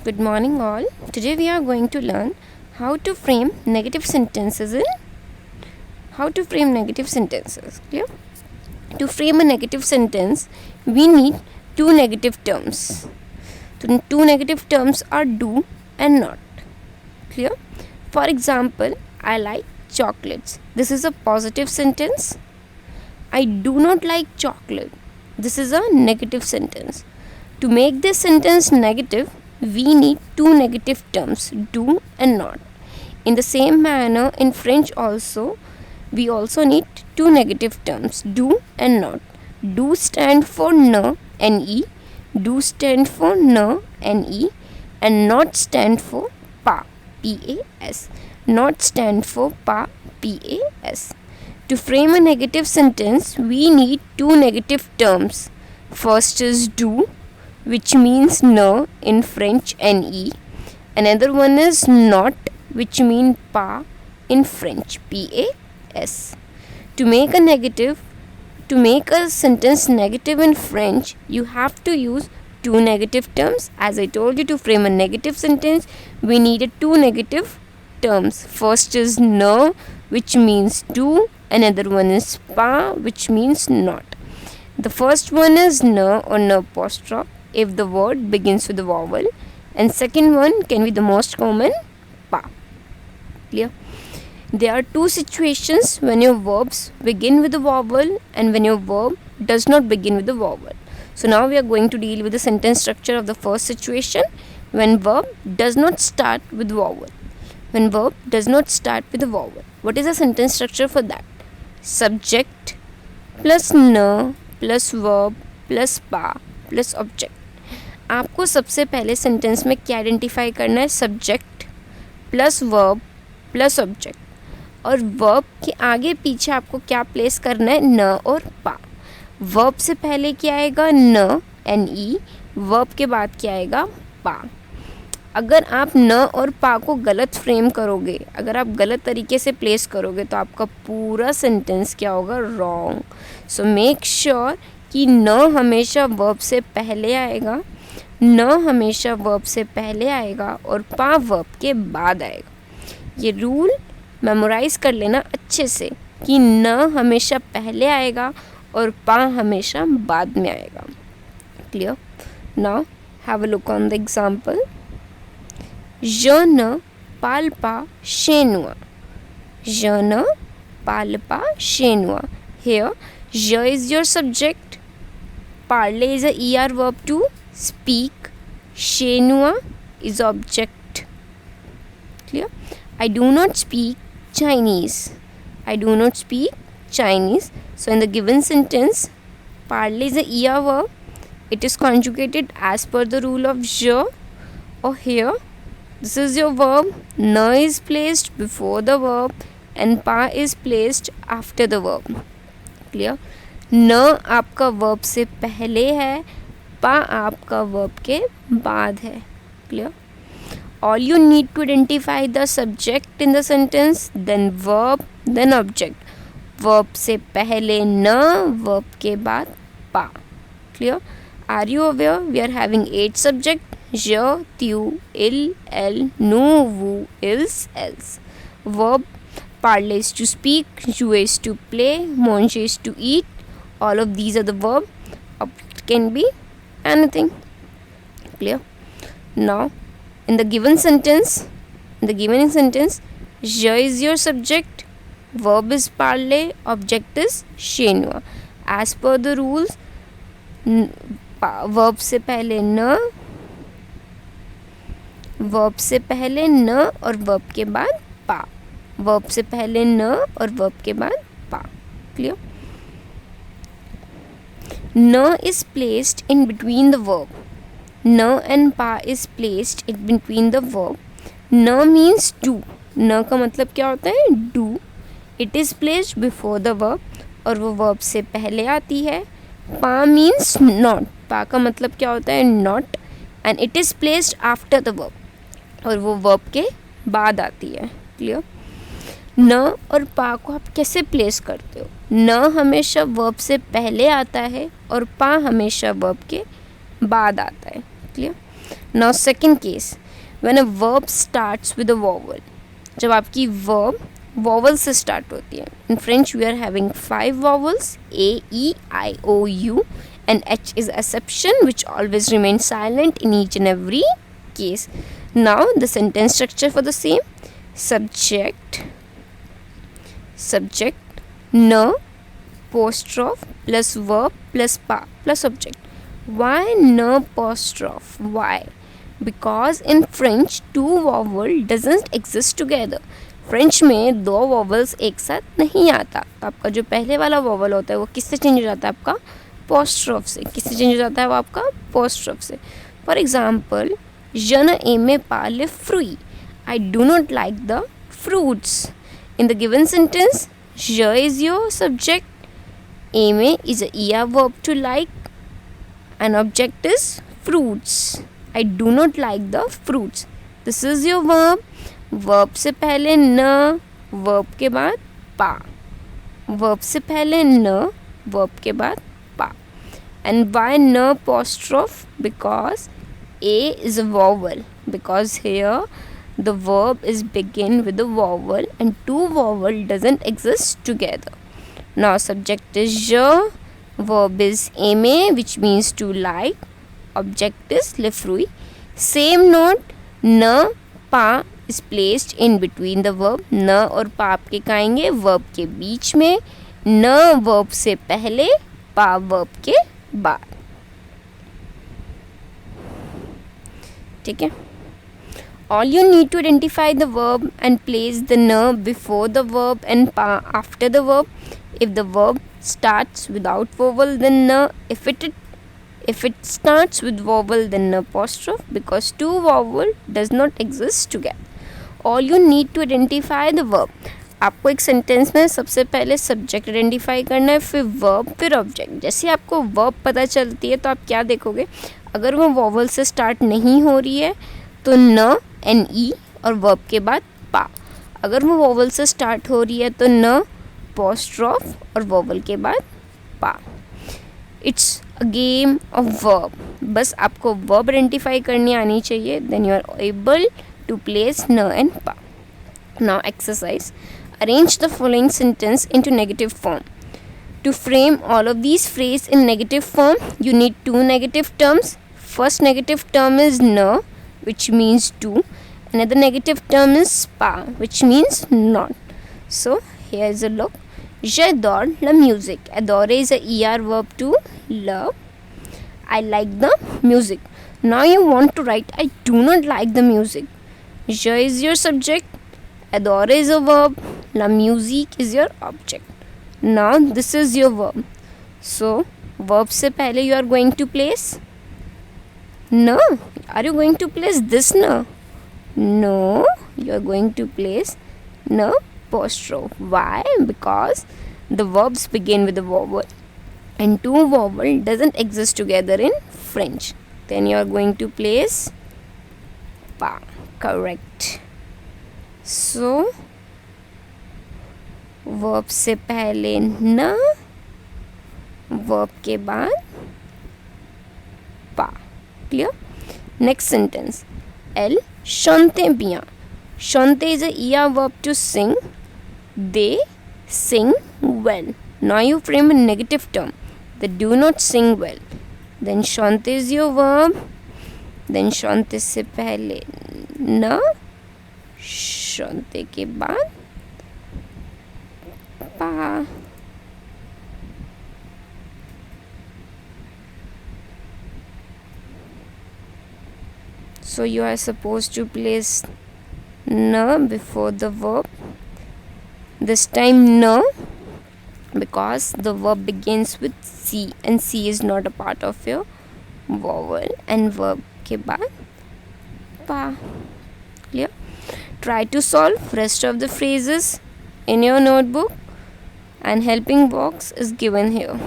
Good morning all. Today we are going to learn how to frame negative sentences Clear? To frame a negative sentence, we need two negative terms. The two negative terms are do and not. Clear? For example, I like chocolates. This is a positive sentence. I do not like chocolate. This is a negative sentence. To make this sentence negative, we need two negative terms, do and not. In the same manner, in French also, we also need two negative terms, do and not. Do stand for ne, ne. Do stand for ne, ne. And not stand for pas, pas. Not stand for pas, pas. To frame a negative sentence, we need two negative terms. First is do, which means ne in French, ne. Another one is not, which means pas in French, pas. To make a sentence negative in French, you have to use two negative terms. As I told you, to frame a negative sentence, we needed two negative terms. First is ne, which means do. Another one is pas, which means not. The first one is ne or ne apostrophe if the word begins with a vowel, and second one can be the most common, pas. Clear? There are two situations when your verbs begin with a vowel and when your verb does not begin with a vowel. So now we are going to deal with the sentence structure of the first situation when verb does not start with vowel. When verb does not start with a vowel. What is the sentence structure for that? Subject plus ne plus verb plus pas plus object. आपको सबसे पहले sentence में क्या identify करना है? Subject plus verb plus object, और verb के आगे पीछे आपको क्या प्लेस करना है? न और पा. वर्ब से पहले क्या आएगा? न, NE. वर्ब के बाद क्या आएगा? पा. अगर आप न और पा को गलत फ्रेम करोगे, अगर आप गलत तरीके से प्लेस करोगे तो आपका पूरा सेंटेंस क्या होगा? रॉन्ग. सो मेक श्योर कि न हमेशा वर्ब से पहले आएगा, न हमेशा वर्ब से पहले आएगा और पा वर्ब के बाद आएगा. ये रूल मेमोराइज कर लेना अच्छे से कि न हमेशा पहले आएगा और पा हमेशा बाद में आएगा. Clear? Now have a look on the example. Je ne parle pas chinois. Je ne parle pas chinois. Here, je is your subject. Parler is a ER verb to speak. Chinois is object. Clear? I do not speak Chinese. I do not speak Chinese. So in the given sentence, parler is a ER verb. It is conjugated as per the rule of je. Or here, this is your verb. Na is placed before the verb and pa is placed after the verb. Clear? Na आपका verb से पहले है, pa आपका verb के बाद है. Clear? All you need to identify the subject in the sentence, then verb, then object. Verb से पहले na, verb के बाद pa. Clear? Are you aware we are having 8 subjects? Je, tu, il, elle, nous, vous, ils, elles. Verb, parler is to speak, jouer is to play, manger is to eat. All of these are the verb. Object can be anything. Clear? Now, in the given sentence, je is your subject, verb is parler, object is chinois. As per the rules, verb से पहले न, verb से पहले न और verb के बाद पा. वर्ब से पहले न और वर्ब के बाद पा. क्लियर? न is placed in between the verb. न एंड पा is placed in between the verb. न मीन्स डू. न का मतलब क्या होता है? Do. It is placed before the verb और वो वर्ब से पहले आती है. पा मीन्स नॉट. पा का मतलब क्या होता है? Not. And it is placed after the verb और वो वर्ब के बाद आती है. क्लियर? न और पा को आप कैसे प्लेस करते हो? न हमेशा वर्ब से पहले आता है और पा हमेशा वर्ब के बाद आता है. Clear? Now second case, when a verb starts with a vowel, जब आपकी वर्ब वॉवल से स्टार्ट होती है. In French we are having 5 vowels, A, E, I, O, U, and H is exception which always remains silent in each and every case. Now the sentence structure for the same: subject, न, apostrophe plus verb plus pa plus object. Why न apostrophe? Why? Because in French two vowel doesn't exist together. French में 2 vowels एक साथ नहीं आता. तो आपका जो पहले वाला वॉवल होता है वो किससे चेंज हो जाता है? आपका पोस्ट्रॉफ से. किससे चेंज हो जाता है वो? आपका पोस्ट्रॉफ से. For example, je ne aime pas les fruits. I do not like the fruits. In the given sentence, je is your subject, aime is a er verb to like, and object is fruits. I do not like the fruits. This is your verb. Verb से पहले न, verb के बाद पा. Verb से पहले न, verb के बाद पा. And why न apostrophe? Because A is a vowel. Because here the verb is begin with a vowel and two vowel doesn't exist together. Now subject is je, verb is aimer which means to like, object is le fruit. Same note, न, पा is placed in between the verb. न और पा आपके आएंगे verb के बीच में. न verb से पहले, पा verb के बाद. ठीक है. All you need to identify the verb and place the न before the verb and pa after the verb. If the verb starts without vowel, then न. If it starts with vowel, then न apostrophe, because two vowel does not exist together. All you need to identify the verb. आपको एक sentence में सबसे पहले subject identify करना है, फिर वर्ब, फिर ऑब्जेक्ट. जैसे आपको वर्ब पता चलती है तो आप क्या देखोगे? अगर वो वॉवल से स्टार्ट नहीं हो रही है तो न, एन ई और वर्ब के बाद पा. अगर वो वॉवल से स्टार्ट हो रही है तो न, अपॉस्ट्रोफ और वॉवल के बाद पा. It's a game of verb. बस आपको वर्ब आइडेंटिफाई करनी आनी चाहिए. Then you are able to place न and pa. Now exercise. Arrange the following sentence into negative form. To frame all of these phrases in negative form, you need two negative terms. First negative term is न, which means to. Another negative term is pa, which means not. So here is a look. J'adore la music. Adore is a er verb to love. I like the music. Now you want to write I do not like the music. Je is your subject, adore is a verb, la musique is your object. Now this is your verb. So verb से पहले you are going to place न. Are you going to place this न? No, you are going to place न apostrophe. Why? Because the verbs begin with a vowel and two vowel doesn't exist together in French. Then you are going to place pa. Correct. So verb से पहले न, verb के बाद pa. Clear? Next sentence. Elle chante bien. Chante is a er verb to sing. They sing well. Now you frame a negative term. They do not sing well. Then chante is your verb. Then chante से पहले न, शांति के बाद पा. So you are supposed to place न before the verb. This time न, because the verb begins with C and C is not a part of your vowel, and verb के बाद pa. Clear? Try to solve rest of the phrases in your notebook and helping box is given here.